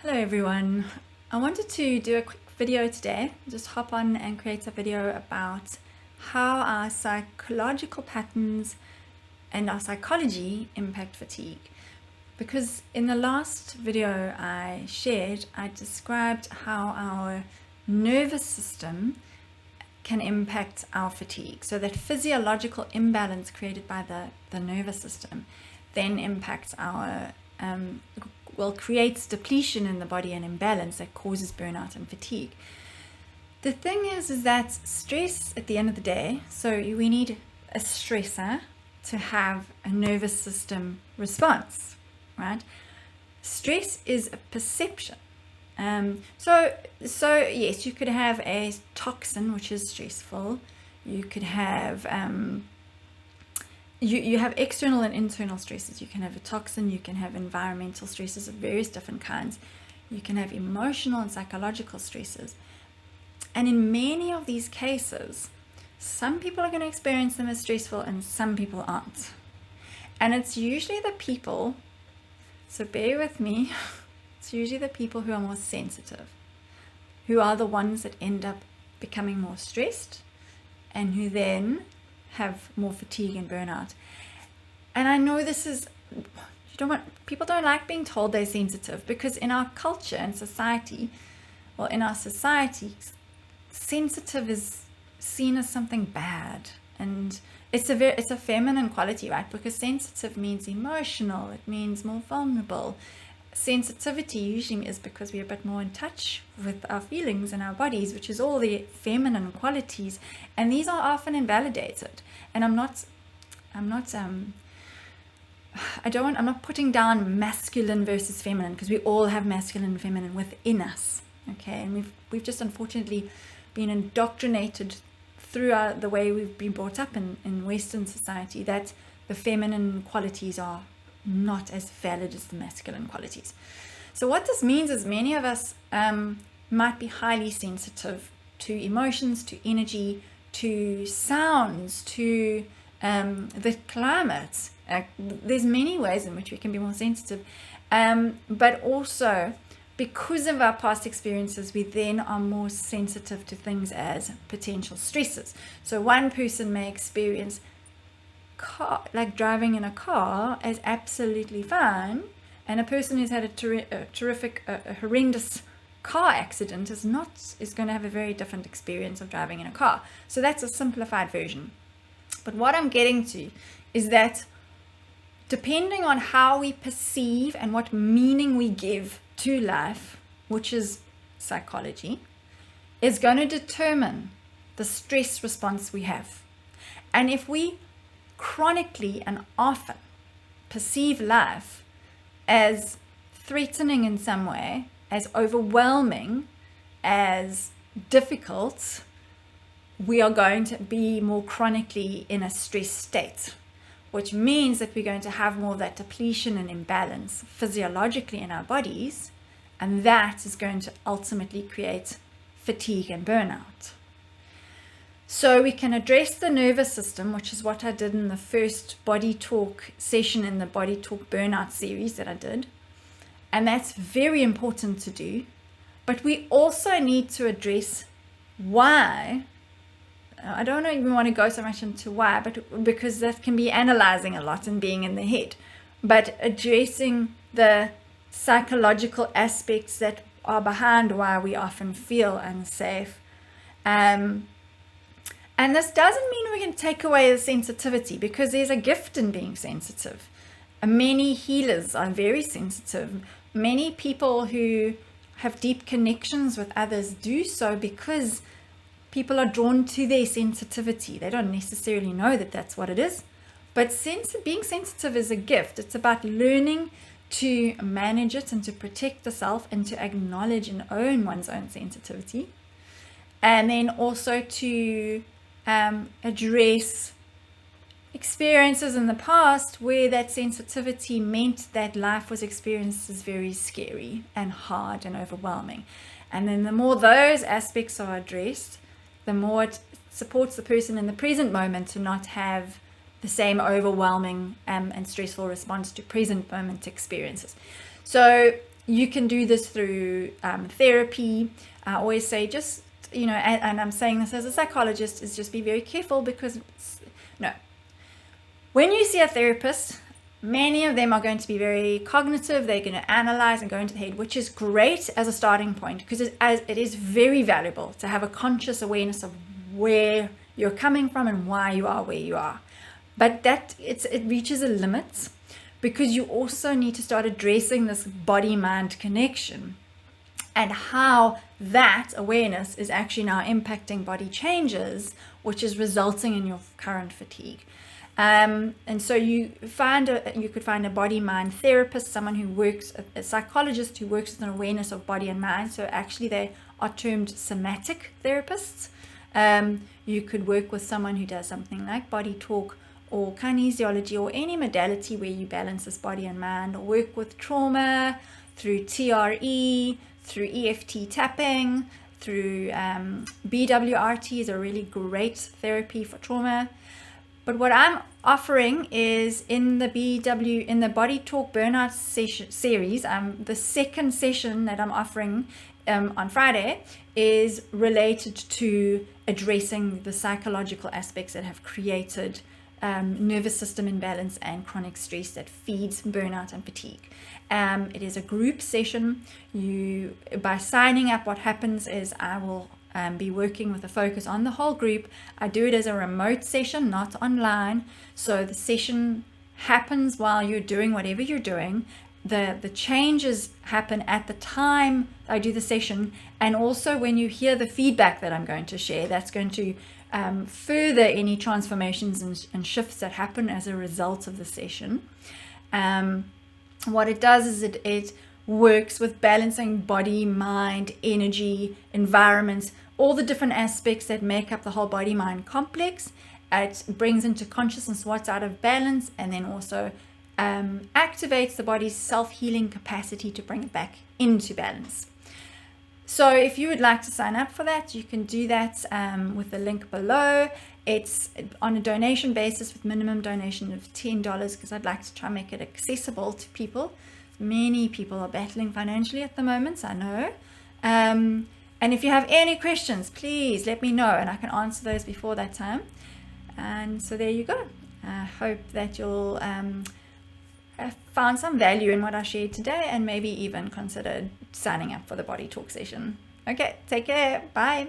Hello everyone. I wanted to do a quick video today, just hop on and create a video about how our psychological patterns and our psychology impact fatigue. Because in the last video I shared, I described how our nervous system can impact our fatigue. So that physiological imbalance created by the nervous system then impacts our creates depletion in the body and imbalance that causes burnout and fatigue. The thing is that stress at the end of the day, so we need a stressor to have a nervous system response, right? Stress is a perception. So yes, you could have a toxin which is stressful. You could have you have external and internal stresses. You can have a toxin, you can have environmental stresses of various different kinds. You can have emotional and psychological stresses. And in many of these cases, some people are going to experience them as stressful and some people aren't. And it's usually the people, so bear with me, it's usually the people who are more sensitive, who are the ones that end up becoming more stressed and who then have more fatigue and burnout. And I know this is, people don't like being told they're sensitive, because in our culture and society, in our society, sensitive is seen as something bad, and it's a feminine quality, right? Because sensitive means emotional, it means more vulnerable. Sensitivity usually is because we're a bit more in touch with our feelings and our bodies, which is all the feminine qualities, and these are often invalidated. And I'm not putting down masculine versus feminine, because we all have masculine and feminine within us, okay? And we've just unfortunately been indoctrinated throughout the way we've been brought up in Western society that the feminine qualities are not as valid as the masculine qualities. So what this means is many of us might be highly sensitive to emotions, to energy, to sounds, to the climate. There's many ways in which we can be more sensitive, but also because of our past experiences, we then are more sensitive to things as potential stresses. So one person may experience like driving in a car as absolutely fine, and a person who's had a horrendous car accident is going to have a very different experience of driving in a car. So that's a simplified version. But what I'm getting to is that depending on how we perceive and what meaning we give to life, which is psychology, is going to determine the stress response we have. And if we chronically and often perceive life as threatening in some way, as overwhelming, as difficult, we are going to be more chronically in a stress state, which means that we're going to have more of that depletion and imbalance physiologically in our bodies, and that is going to ultimately create fatigue and burnout. So we can address the nervous system, which is what I did in the first body talk session in the body talk burnout series that I did. And that's very important to do. But we also need to address why. I don't even want to go so much into why, but because that can be analyzing a lot and being in the head. But addressing the psychological aspects that are behind why we often feel unsafe. And this doesn't mean we can take away the sensitivity, because there's a gift in being sensitive. Many healers are very sensitive. Many people who have deep connections with others do so because people are drawn to their sensitivity. They don't necessarily know that that's what it is. But being sensitive is a gift. It's about learning to manage it and to protect the self and to acknowledge and own one's own sensitivity. And then also to address experiences in the past where that sensitivity meant that life was experienced as very scary and hard and overwhelming. And then the more those aspects are addressed, the more it supports the person in the present moment to not have the same overwhelming and stressful response to present moment experiences. So You can do this through therapy. I always say, just, and I'm saying this as a psychologist, is just be very careful, because when you see a therapist, many of them are going to be very cognitive. They're going to analyze and go into the head, which is great as a starting point, because it is very valuable to have a conscious awareness of where you're coming from and why you are where you are. But it reaches a limit, because you also need to start addressing this body-mind connection and how that awareness is actually now impacting body changes, which is resulting in your current fatigue. And so you could find a body-mind therapist, someone who works, a psychologist who works with an awareness of body and mind. So actually they are termed somatic therapists. You could work with someone who does something like body talk or kinesiology, or any modality where you balance this body and mind, or work with trauma through TRE, through EFT tapping, through BWRT is a really great therapy for trauma. But what I'm offering is in the Body Talk Burnout series, the second session that I'm offering on Friday is related to addressing the psychological aspects that have created nervous system imbalance and chronic stress that feeds burnout and fatigue. It is a group session. By signing up, what happens is I will be working with a focus on the whole group. I do it as a remote session, not online. So the session happens while you're doing whatever you're doing. The changes happen at the time I do the session, and also when you hear the feedback that I'm going to share, that's going to further any transformations and shifts that happen as a result of the session. What it does is it works with balancing body, mind, energy, environment, all the different aspects that make up the whole body-mind complex. It brings into consciousness what's out of balance, and then also activates the body's self-healing capacity to bring it back into balance. So if you would like to sign up for that, you can do that with the link below. It's on a donation basis with minimum donation of $10, because I'd like to try and make it accessible to people. Many people are battling financially at the moment, I know. And if you have any questions, please let me know, and I can answer those before that time. And so there you go. I hope that you'll found some value in what I shared today, and maybe even consider signing up for the Body Talk session. Okay, take care. Bye.